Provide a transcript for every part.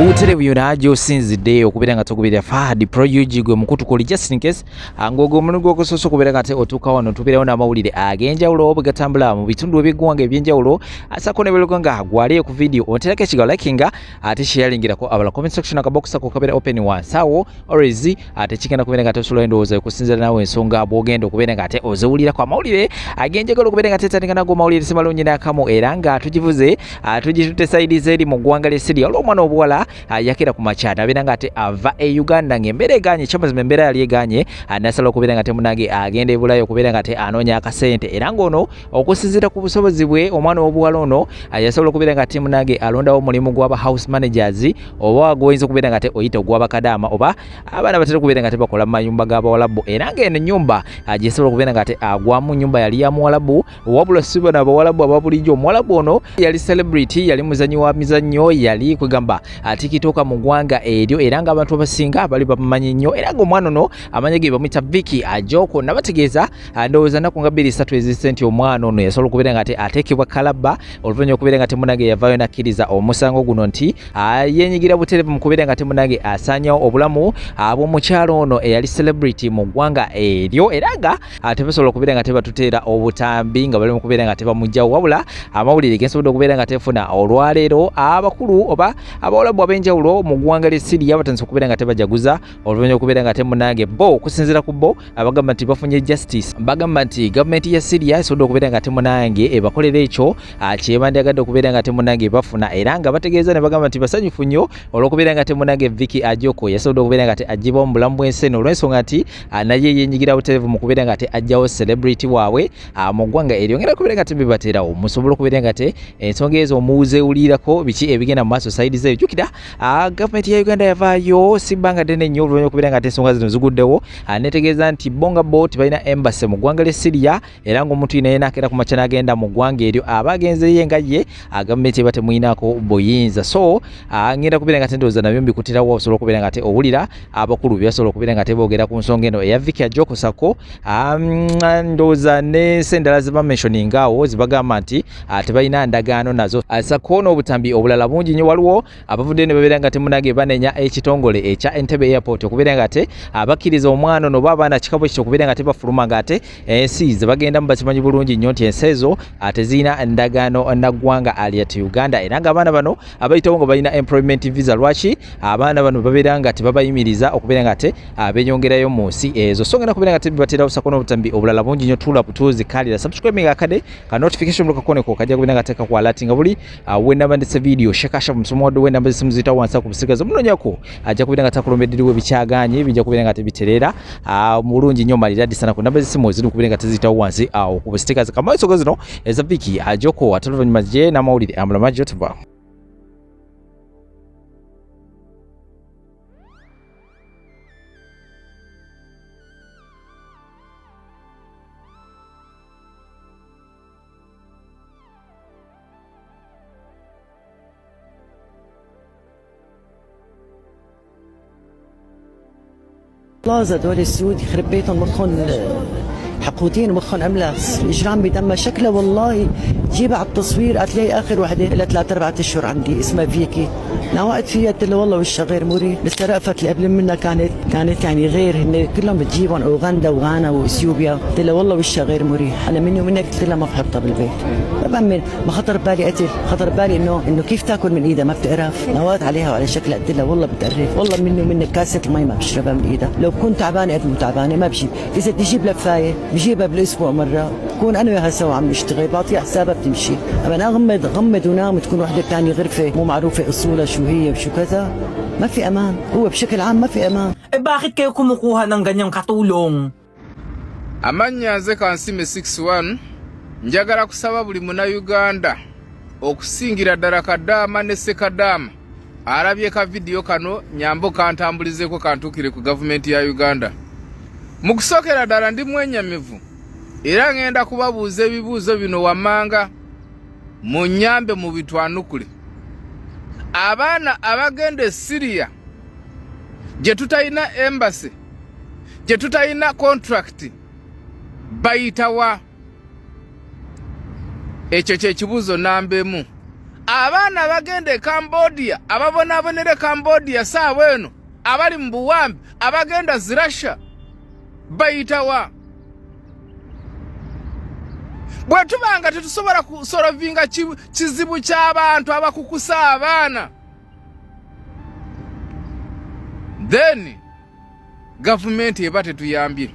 Obuterebu yonajo sinzidde okubeera nga tugubira Fahad Pro UG gwe mukutu kuli just in case ngogo munugo okusoso kubeera nga te otuka wano tubeerawo n'amawulire ag'enjawulo bwe gatambula mu bitundu by'eggwanga eby'enjawulo asako ne beluga nga agwaliye ku video otereka ekigawo likinga ate sharingirako abala comment section akabox ako kabeera open wansawo always ate kigenda kubeera nga tosobola endowooza okusinziira nawe ensonga bw'ogenda okubeera nga te ozewulirako amawulire ag'enjawulo okubeera nga tetandika nago mawulire simalungi n'akamu era nga tugivuze tugitute side zeri mu ggwanga lya Syria olw'omwana obuwala yakira ku machana abeera nga ate ava e Uganda ng'embeera eganye kyamazima embeera yali eganye nasala okubeera nga te munange agenda e Bulaaya okubeera nga te anoonya akasente era ng'ono okusinziira ku busobozi bwe omwana w'obuwala ono yasobola okubeera nga te munange alondawo omulimu gw'aba house managers oba gwoyinza okubeera nga te oyita ogw'abakadaama oba abaana batera okubeera nga te bakola mu mayumba g'abawalabu era ng'eno ennyumba gyesobola okubeera nga te agwamu nnyumba yali ya muwalabu wabula si bano abawalabu ababulijjo omuwalabu ono yali celebrity yali muzanyi wa mizannyo yali kwegamba tikitoka mu ggwanga eryo era nga abantu abasinga bali bamumanyi nnyo era ng'omwana ono amanya ge bamuyita Vicky Ajoko nabategeeza ndowooza nnaku nga 2-3 ezise nti omwana ono yasobola okubeera nga te ateekebwa kalaba oluvannyuma okubeera nga te munange yavaayo nakkiriza omusango guno nti yenyigira buterevu mu kubeera nga te munange asaanyawo obulamu bw'omukyalo ono eyali celebrity mu ggwanga eryo era nga tebasobola okubeera nga tebatuteera obutambi nga bali mu kubeera nga tebamugjawo wabula amawulire gensobodde okubeera nga tefuna olwaleero abakulu oba abawalabu ab'enjawulo mu ggwanga lya Syria batandise okubeera nga tebajaguza oluvannyuma okubeera nga te munange bo okusinziira ku bo abagamba nti bafunye justice bagamba nti gavumenti ya Syria esobodde okubeera nga te munange ebakolera ekyo kyebandyagadde okubeera nga te munange bafuna era nga bategeeza ne bagamba nti basanyufu nnyo olw'okubeera nga te munange Vicky Ajoko yasobodde okubeera nga te aggyibwawo mu bulamu bw'ensi eno olw'ensonga nti naye yenyigira buterevu mu kubeera nga te aggyawo celebrity waabwe mu ggwanga eryongera okubeera nga te bibateerawo musobola okubeera nga te ensonga ezo muzeewulirako biki ebigenda mu maaso side zeyo jjukira gavumenti ya Uganda yavaayo si bbanga ddene nnyo oluvannyuma okubeera nga te ensonga zino ziguddewo netegeeza nti bonga bo tibalina embassy mu ggwanga lya Syria era ng'omuntu naye nakeera ku makya n'agenda mu ggwanga eryo aba agenzeyo nga ye gavumenti eba temuyinako buyinza so ngenda kubeera nga te ndowooza nabyo mbikutirawo osobola okubeera nga te owulira abakulu byasobola okubeera nga te boogera ku nsonga eno eya Vicky Ajoko sako ndowooza n'ensi endala zibamentioninga awo zibagamba nti tebalina ndagaano nazo sako n'obutambi obulala bungi nnyo waliwo abavudde ne babeera nga temunage banenya ekitongole ekya Entebbe Airport okubeera nga te abakkiriza omwana ono oba abaana kikabo ekyo okubeera nga tebafuluma nga te ensi ze bagendamu bakimanyi bulungi nnyo nti ensi ezo tezirina ndagaano naggwanga alyat Uganda era nga abaana bano abayitawo nga balina employment visa lwaki abaana bano babeera nga tebabayimiriza okubeera nga te benyongerayo mu nsi ezo so ngenda kubeera nga tebibaterawo sako n'obutambi obulala bungi nnyo tula butuuzi kalira subscribing akade ka notification lukakoneko kajja kubeera nga teka ku alert nga buli wenaba ndetse video shekasha musomodo wenaba simu zita wansa ku busigazo munonyako ajja kubeera nga takulombedderewo bikyaganye bijja kubeera nga tebiterera mulungi nnyo malira disana ku namba zisimu ziri kubeera nga tezitawo wansi ku busitikazi kamaisogo zino eza Vicky Ajoko atoluvannyuma gye n'amawulire amulama gyo tuva لازم دول السود يخرب بيتهم مخهم حقودين ومخهم املاس الاجرام بدمها شكلها والله جيبها على التصوير هتلاقي اخر وحده لها 3-4 اشهر عندي اسمها فيكي نوقت فيها قلت لها والله وشها غير مريح لسه رأفت اللي قبل منها كانت يعني غير هن كلهم بتجيبهم اوغندا وغانا واثيوبيا قلت لها والله وشها غير مريح انا مني ومنك قلت لها ما بحطها بالبيت طبعا ما خطر ببالي قتل خطر ببالي انه كيف تاكل من ايدها ما بتقرف نوات عليها وعلى شكلها قلت لها والله بتقرف والله مني ومنك كاسه المي ما بشربها من ايدها لو كنت تعبانه قد مو تعبانه ما بجيب اذا بدي اجيب لفايه بجيبها بالاسبوع مره كون انا وياها سوا عم نشتغل بعطيها حسابها بتمشي اما انا غمض ونام تكون وحده ثانيه غرفه مو معروفه اصولها شو هي وشو كذا ما في امان هو بشكل عام ما في امان bakit kayo kumukuha ng ganyang katulong? Amanya nze Kansime 61 njagala kusaba buli muna Uganda okusingira ddala Kadaama ne Sekadaama alabye ka video kano nyambo kantambulizeko kantukire ku gavumenti ya Uganda mu kusokera ddala ndi mwenyamivu era ngenda kubabuuza ebibuuzo bino wammanga mu nyambe mu bitwanukule abaana abagenda e Syria gye tutayina embassy gye tutayina contract bayitawa ekyo kye kibuuzo nambemu abaana bagende Cambodia ababonabonere Cambodia saawa eno abali mu buwambi abagenda Russia bayitawa bwe tubanga tetusobola kusolovinga kizibu ky'abantu abakukusa abaana then government eba tetuyambye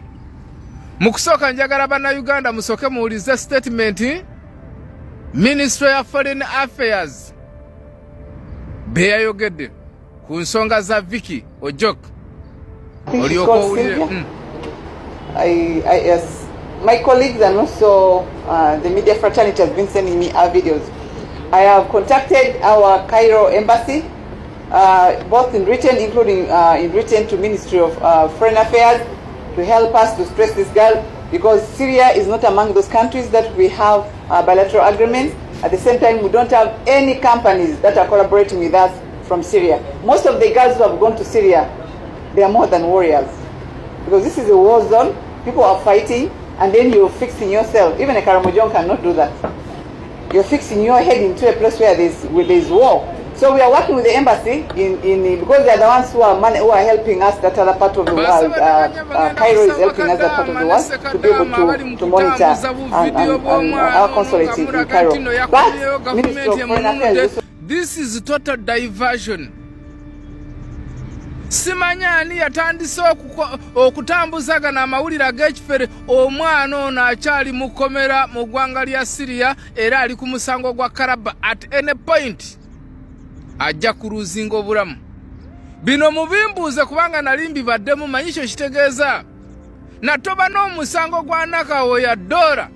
mu kusooka njagala bannayuganda musooke muwulize statement Ministry of Foreign Affairs beyayogedde ku nsonga za Vicky Ojok Yes. My colleagues and also the media fraternity has been sending me our videos. I have contacted our Cairo embassy, both in written, including in written to Ministry of Foreign Affairs, to help us to stress this girl, because Syria is not among those countries that we have bilateral agreements. At the same time, we don't have any companies that are collaborating with us from Syria. Most of the girls who have gone to Syria, they are more than warriors, because this is a war zone. People are fighting, and then you're fixing yourself. Even a Karamojong cannot do that. You're fixing your head into a place where there's war. So we are working with the embassy because they are the ones who are helping us that other part of the world. Cairo is helping us that part of the world to be able to monitor our consulate in Cairo. But Ministry of Foreign Affairs, this is total diversion. Simanyani yatandise okutambuzaga na mawulire ag'ekifere omwana ono akyali mukomera mu ggwanga lya Syria era ali ku musango gwa Karaba. At any point ajja kuluzinga obulamu. Bino mubimbuuze kubanga nalimbi baddemu manyisho kitegeeza natoba n'omusango gwa Nakawo ya dola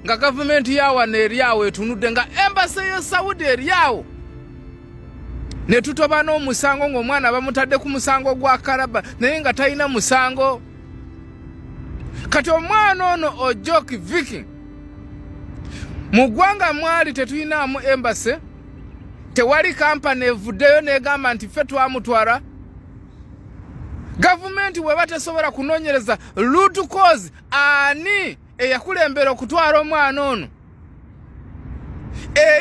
nga gavumenti yawa n'eryawo etunudde nga embassy ya Saudi eryawo ne tutoba n'omusango ng'omwana bamutadde ku musango gwa Karaba naye nga talina musango. Kati omwana ono Ojok Vicky mu ggwanga mwali tetuyinaamu embassy, tewali kampani evuddeyo n'egamba nti ffe twamutwala. Gavumenti bw'eba tesobola kunoonyereza root cause ani eyakulembera okutwala omwana ono,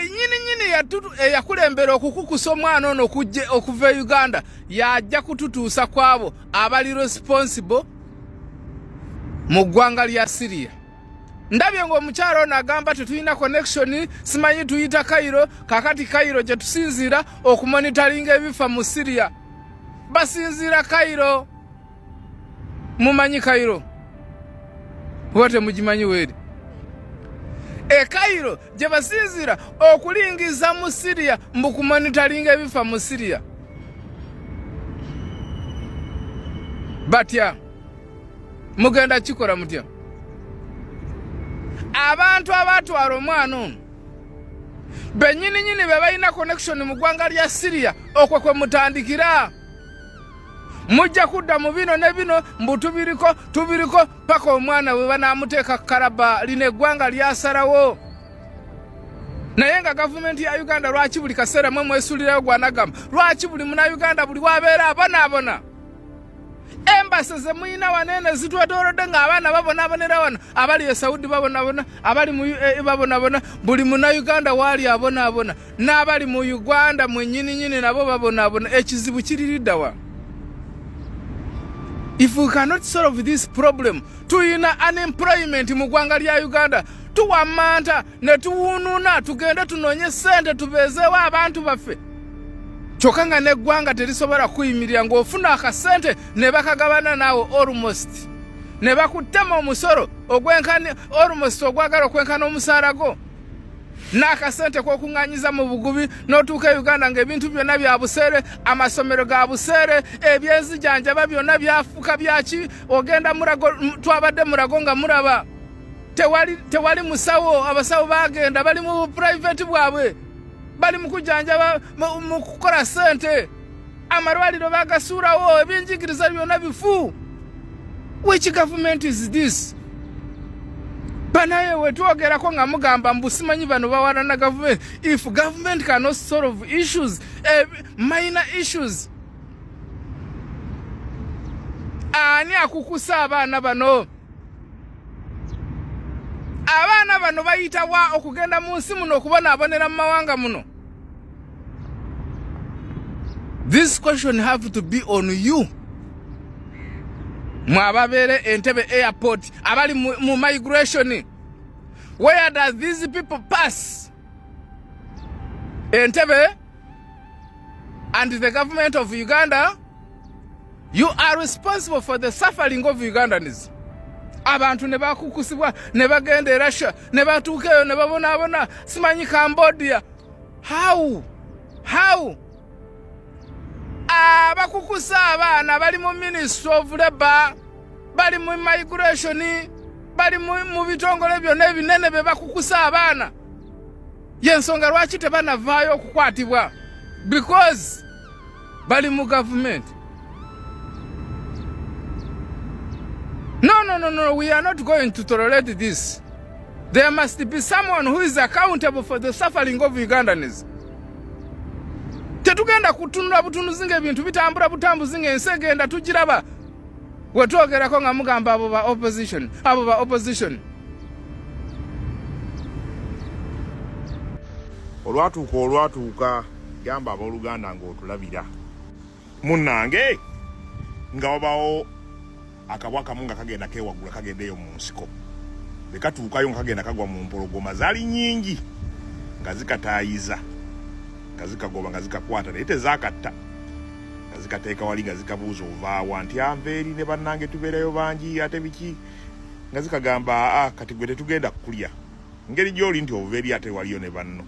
nyini eyakulembera okukukusa omwana ono okuva e Uganda yajja kututuusa kwabo abali responsible mu ggwanga lya Syria. Ndabye ng'omukyalo ono agamba tetulina connection, simanyi tuyita Cairo, kakati Cairo gye tusinziira okumonitoringa ebifa mu Syria. Basinziira Cairo. Mumanyi Cairo? Wote mugimanyi weeri. Cairo gye basinziira okulingiza mu Syria mbu kumonitoringa ebifa mu Syria. Batya mugenda kikola mutya? Abantu abatwala omwana ono bennyini be balina connection mu ggwanga lya Syria okwo kwe mutandikira. Mujja kudda mu bino ne bino mbu tubiriko paka omwana we banaamuteeka Karaba lino eggwanga lyasalawo. Naye nga gavumenti ya Uganda lwaki buli kaseera mwe mwesulirayo gwanagamba, lwaki buli Munnayuganda buli wabeera abonaabona? Embassy ze muyina wanene zitwetoolodde ng'abaana babonaabonera wano, abali e Saudi babonaabona, abali mu UAE babonaabona, buli Munnayuganda waali abonaabona, n'abali mu Uganda mwennyini nabo babonaabona. Ekizibu kiriridda wa? If we cannot solve this problem, tuyina unemployment mu ggwanga lya Uganda, tuwamanta ne tuwununa tugende tunoonye ssente tubeezeewo abantu baffe. Kyokka nga n'eggwanga terisobola kuyimirira ng'ofuna akasente ne bakagabana naawe almost. Ne bakuttema omusolo ogwenkana almost ogwagala okwenkana omusaala gwo. N'akasente k'okuŋŋaanyiza mu bugubi n'otuuka e Uganda ng'ebintu byonna bya buseere, amasomero ga buseere, ebyenzijanjaba byonna byafuuka byaki, ogenda Mulago, twabadde Mulago nga mulaba. Tewali musawo, abasawo bagenda bali mu private bwabwe. Bali mu kujanjaba mu kukola ssente. Amalwaliro bagasuulawo, ebyenjigiriza byonna bifu. Which government is this? Banaye wetwogerako nga mugamba mbu simanyi bano bawarana government. If government cannot solve issues, minor issues, ani akukusa abaana bano? Abaana bano bayitawa okugenda mu nsi muno okubonaabonera mu mawanga muno. This question have to be on you. Mwababere Entebbe airport, abali mu migration. Where does these people pass? Entebbe and the government of Uganda, you are responsible for the suffering of Ugandans. Abantu ne bakukusibwa, ne bagenda e Russia, ne batuukeyo ne babonabona, simanyi Cambodia. How? Abakukusa abaana bali mu Ministry of Labour, bali mu migration, bali mu bitongole byonna ebinene be bakukusa abaana. Yensonga lwaki tebanavaayo okukwatibwa? Because bali mu government. No, we are not going to tolerate this. There must be someone who is accountable for the suffering of Ugandans. Tetugenda kutunula butunuzinga ebintu bitambula butambuzinga ensi egenda tugiraba. Wetwogerako nga mugamba abo ba opposition. Olwatuuka gamba abooluganda ng'otulabira. Munnange nga wabawo akabwaka munga kagenda kewagula kagendeyo mu nsiko. Bekatuukayo nga kagenda kagwa mu mpologoma zaali nnyingi nga zikataayiza. Nga zikagoba nga zikakwata naye tezaakatta. Nga zikateeka wali nga zikabuuza ovaawa nti anveeri ne bannange tubeerayo bangi ate biki. Nga zikagamba kati gwe tetugenda kukulya. Ngeri gy'oli nti oveeri ate waliyo ne banno.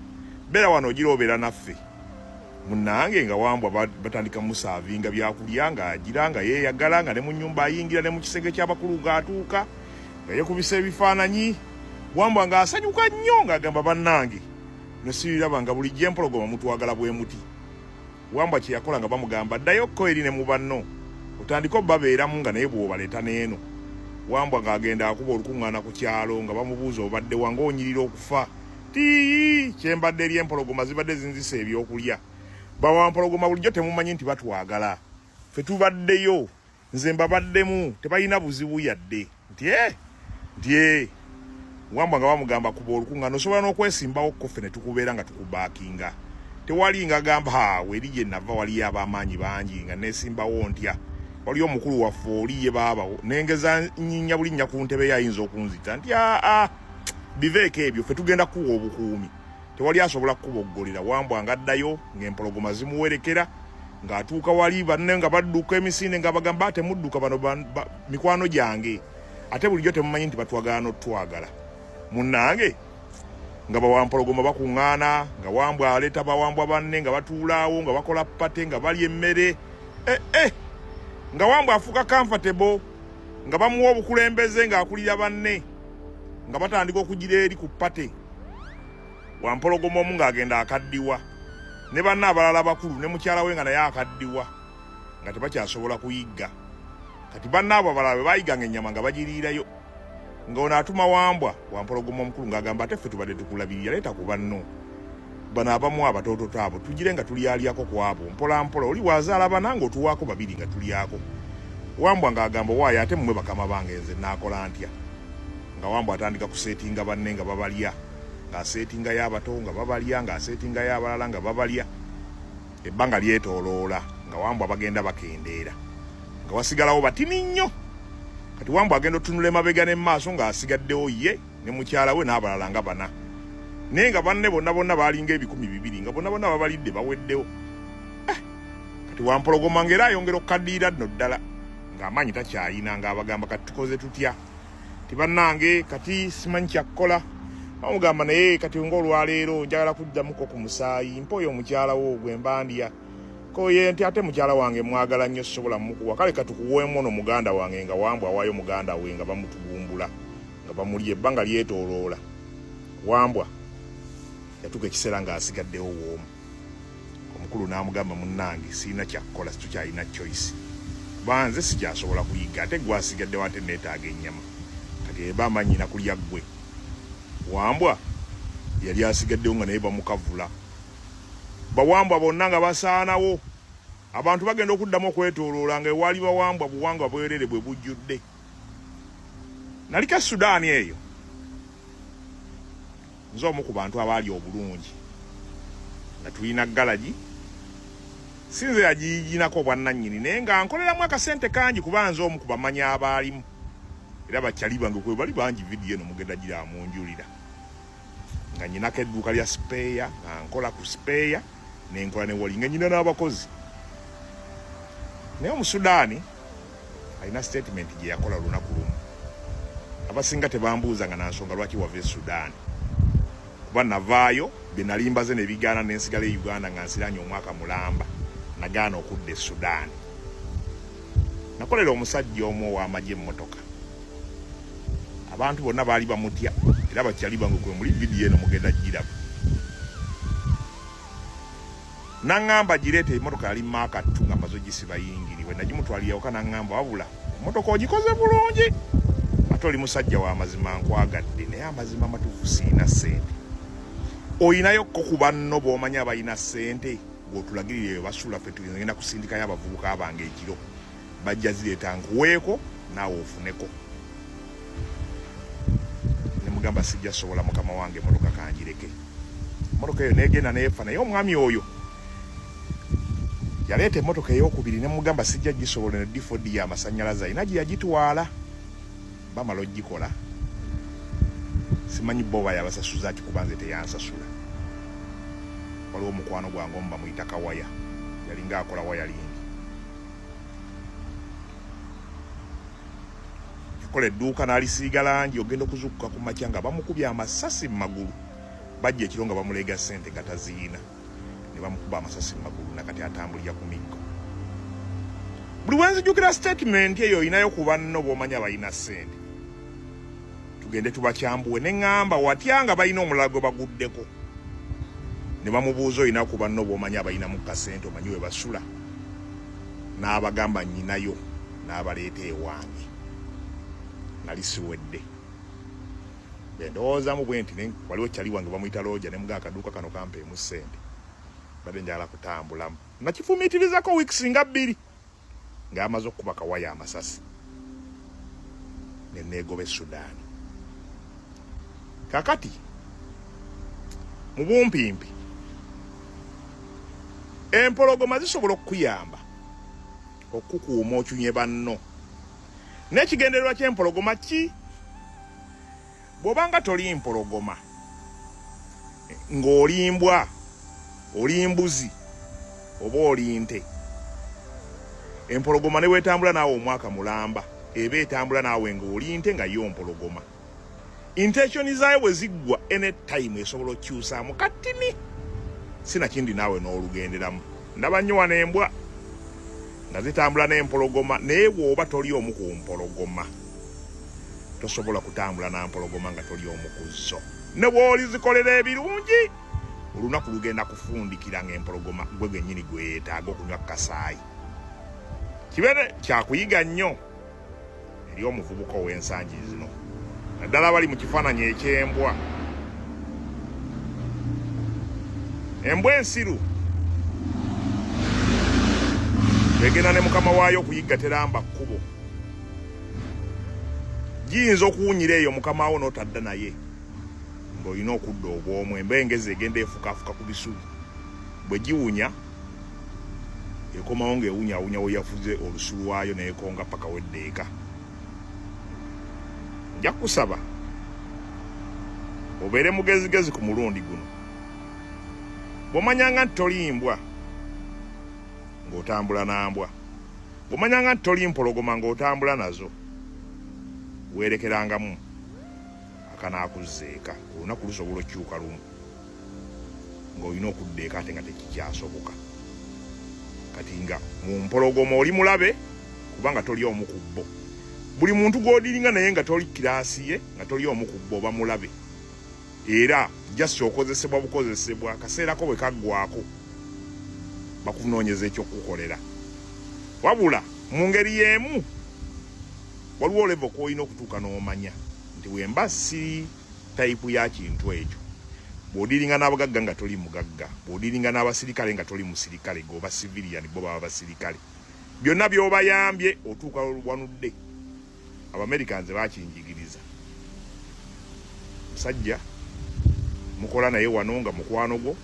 Beera wano ogira obeera naffe. Munnange nga Wambwa batandika musaavinga byakulya nga agira nga yeeyagala nga ne mu nnyumba ayingira ne mu kisenge ky'abakulu ng'atuuka nga yeekubisa ebifaananyi. Wambwa ng'asanyuka nnyo ng'agamba bannange ne siriraba nga buli gy'empologoma mutwagala bwe muti. Wambwa kye yakola nga bamugamba ddayokko eri ne mu banno otandika obbabeeramu nga naye bw'obaleeta n'eno. Wambwa ng'agenda akuba olukuŋŋaana ku kyalo nga bamubuuza obadde wange onyirira okufa. Tii kyembadde eri empologoma zibadde zinzisa ebyokulya. Bawampologoma bulijjo temumanyi nti batwagala. Ffe tubaddeyo, nze mbabaddemu, tebalina buzibu yadde. Nti Wambwa nga bamugamba kuba olukuŋŋaana osobola n'okwesimbawo ko ffe ne tukubeera nga tukubaakinga. Tewali nga gamba weri gye nava waliyo ab'amaanyi bangi nga neesimbawo ntya. Waliyo omukulu waffe oli ye baabawo nengeza nnyinnya bulinnya ku ntebe ye ayinza okunzita nti biveeko ebyo ffe tugenda kuwa obukuumi. Tewali asobola kukuboggolera. Wambwa ng'addayo ng'empologoma zimuwerekera ng'atuuka wali banne nga badduka emisinde nga bagamba ate mudduka bano mikwano gyange ate bulijjo temumanyi nti batwagala n'otwagala. Munnange nga bawampologoma bakuŋŋaana nga Wambwa aleeta bawambwa banne nga batuulaawo nga bakola pate nga balya emmere nga Wambwa afuuka comfortable nga bamuwa obukulembeze ng'akulira banne nga batandika okugira eri ku pate. Wampologoma omu ng'agenda akaddiwa ne banne abalala bakulu ne mukyala we nga naye akaddiwa nga tebakyasobola kuyigga. Kati banne abo abalala be baayiganga ennyama nga bagiriirayo nga ono atuma Wampologoma omukulu ng'agamba ate ffe tubadde tukulabirira leeta ku banno bano abamu abatoototo abo tugire nga tulyalyako ku abo mpolampola oli wazaala bana ng'otuwaako babiri nga tulyako. Wambwa ng'agamba waayo ate mmwe bakama bange nze naakola ntya. Nga Wambwa atandika kuseetinga banne nga babalya ng'aseetinga y'abato nga babalya ng'aseetinga y'abalala nga babalya. Ebbanga lyetooloola nga Wambwa bagenda bakendeera nga wasigalawo batini nnyo. Kati Wambwa agenda otunula emabega n'emmaaso ng'asigaddewo ye ne mukyala we n'abalala nga bana. Naye nga banne bonna baalinga 200 nga bonna babalidde baweddewo. Kati Wampologoma ng'era ayongera okukaddiira nno ddala ng'amaanyi takyayina ng'abagamba kati tukoze tutya. Tibannange kati simanyi kyakkola. Bamugamba naye kati ng'olwaleero njagala kuddamuko ku musaayi mpoyo omukyala wo gwe mbandya koye nti ate mukyala wange mwagala nnyo sobola mukuwa kale katukuweemu ono muganda wange nga Wambwa awaayo muganda we nga bamutugumbula nga bamulya ebbanga lyetooloola. Wambwa yatuuka ekiseera ng'asigaddewo woomu. Omukulu n'amugamba munnange sirina kyakkola situkyalina choice banze sikyasobola kuyigga ate gwasigaddewo ate neetaaga ennyama kati eba amanyi na kulya ggwe. Wambwa yali asigaddewo nga naye bamukavula. Bawambwa bonna nga basaanawo abantu bagenda okuddamu okwetooloola nga ewali bawambwa buwangwa bwerere bwe bujjudde. Nalika Sudaani eyo nze omu ku bantu abaali obulungi nga tulina galagi sinze yagiyinako bwannannyini naye nga nkoleramu akasente kangi kuba nze omu ku bamanyi abaalimu era bakyali bange kwe bali bangi vidiyo eno mugenda gira munjulira nga nyinako edduuka lya sipeeya nga nkola ku sipeeya nenkola ne wali nga nyina n'abakozi naye Omusudaani alina statement gye yakola lunaku lumu abasinga tebambuuza nga nansonga lwaki wava e Sudaani kuba navaayo bye nali mbaze ne bigaana n'ensigala e Uganda nga nsiranye omwaka mulamba nagaana okudda e Sudaani nakolera omusajja omu ow'amagye emmotoka abantu bonna baali bamutya era bakyali bange kwe muli vidiyo eno mugenda giraba naŋŋamba gireeta emmotoka yali maaka 2 nga maze ogisiba yingiriwe nagimutwalirawoka naŋŋamba wabula emmotoka ogikoze bulungi ate oli musajja wa mazima nkwagadde naye amazima amatuufu siina ssente oyinayokko ku banno b'omanyi abalina ssente ng'otulagirira eyo basula ffe tugenda kusindikayo abavubuka abange ekiro bajja zireeta nkuweeko naawe ofuneko ne mugamba sijja sobola mukama wange emmotoka kangireke emmotoka eyo neegenda neefa naye omwami oyo yaleeta emmotoka ey'okubiri ne mugamba sijja gisobola ne D4D y'amasannyalaze ayina gye yagitwala bamala ogikola simanyi bo bayabasasuza ati kuba nze teyansasula waliwo omukwano gwange omu bamuyita Kawaya yalinga akola wayalingi yakola edduuka n'alisiiga langi ogenda okuzukka ku makya nga bamukubye amasasi mu magulu bajja ekiro nga bamuleega ssente nga taziina ne bamukuba amasasi mu magulu nakati atambulira ku miggo buli wenzijukira statement eyo oyinayo ku banno b'omanyi abalina ssente tugende tubakyambuwe ne ŋŋamba watyanga balina omulala gwe baguddeko ne bamubuuza oyina ku banno b'omanyi abalinamu kasente omanyi we basula n'abagamba nnyinayo n'abaleeta ewange nali siwedde bendowoozamu bwe nti waliwo kyali wange bamuyita looja ne mugaa akaduuka kano kampeemu ssente badde njagala kutambulamu nakifumiitirizako wiikisi nga 2 ng'amaze okukuba Kawaya amasasi ne neegoba e Sudaani kakati mu bumpimpi empologoma zisobola okukuyamba okukuuma okyunye banno n'ekigendererwa ky'empologoma ki bw'obanga toli mpologoma ng'oli mbwa oli mbuzi oba oli nte empologoma ne weetambula naawe omwaka mulamba eba etambula naawe ng'oli nte nga yo mpologoma intensioni zaayo bwe ziggwa anytime esobola okukyusaamu katini sinakindi naawe n'olugenderamu ndaba nnyo wano embwa nga zitambula n'empologoma naye bw'oba toli omu ku mpologoma tosobola kutambula na mpologoma nga toli omu ku zo ne bw'oli zikolera ebirungi olunaku lugenda kufundikira ng'empologoma gwe gwennyini gwe yeetaaga okunywa kasaayi kibeere kyakuyiga nnyo eri omuvubuka ow'ensangi zino naddala bali mu kifaananyi eky'embwa embwa ensiru egenda ne mukama waayo okuyigga teramba kkubo giyinza okuwunyira eyo mukama wo n'otadda naye ng'olina okudda obw'omu embengezi egenda efukaafuka ku bisubi bwe giwunya ekomawo ng'ewunyawunya we yafuze olusu lwayo neekonga paka weddeeka nja kusaba obeere mugezigezi ku mulundi guno bw'omanyanga nti toli mbwa ng'otambula na mbwa bw'omanyanga nti toli mpologoma ng'otambula nazo weerekerangamu akanaakuzeeka olunaku lusobola okyuka lumu ng'olina okuddeeka ate nga tekikyasoboka kati nga mu mpologoma oli mulabe kubanga toli omu ku bo buli muntu gw'odiringa naye nga toli kiraasi ye nga toli omu ku bo oba mulabe era jasi okozesebwa bukozesebwa akaseerako bwe kaggwako bakunoonyeza ekyokukolera wabula mu ngeri y'emu waliwo oleva kwolina okutuuka n'omanya nti wemba si tayipu ya kintu ekyo bw'odiringa n'abagagga nga toli mugagga bw'odiringa n'abasirikale nga toli musirikale g'oba civilian bo baba basirikale byonna by'obayambye otuuka wanudde Abamericans bakinjigiriza musajja mukola naye wano nga mukwano gwo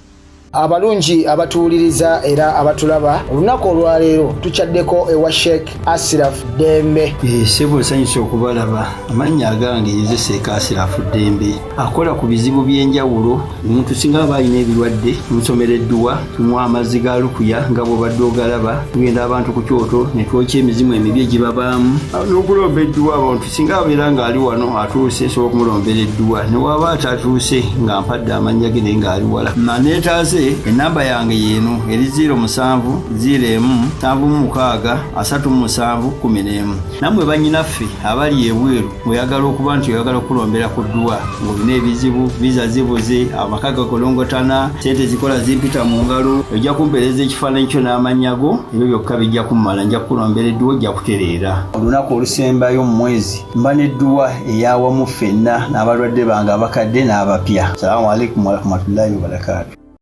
Abalungi abatuwuliriza era abatulaba olunaku olwaleero tukyaddeko ewa Sheikh Ashraf Dembe. Sebo nsanyusa okubalaba. Amannya agange nze Sheikh Ashraf Dembe akola ku bizibu by'enjawulo. Omuntu singa aba alina ebirwadde musomereddwa tunywa amazzi ga lukuya nga bw'obadde ogalaba tugenda abantu ku kyoto ne twokya emizimu emibi egibabaamu n'okulomba edduwa abantu singa abeera ng'ali wano atuuse sobola okumulombera edduwa ne waba atatuuse nga mpadde amannya ge naye ng'ali wala neetaaze enamba yange yeeno eri 07 01 76 37 11 nammwe bannyinaffe abali ebweru oyagala okuba nti oyagala okulombera ku dduwa ng'olina ebizibu viza zibuze amaka gakolongotana sente zikola zimpita mu ngalo ojja kumpeereza ekifaananyi kyo n'amannya go ebyo byokka bijja kummala nja kukulombera edduwa ojja kutereera olunaku olusembayo mu mwezi mba n'edduwa eyawamu ffenna n'abalwadde bange abakadde n'abapya. Salaamu alaikum warahmatullahi wabarakatuh.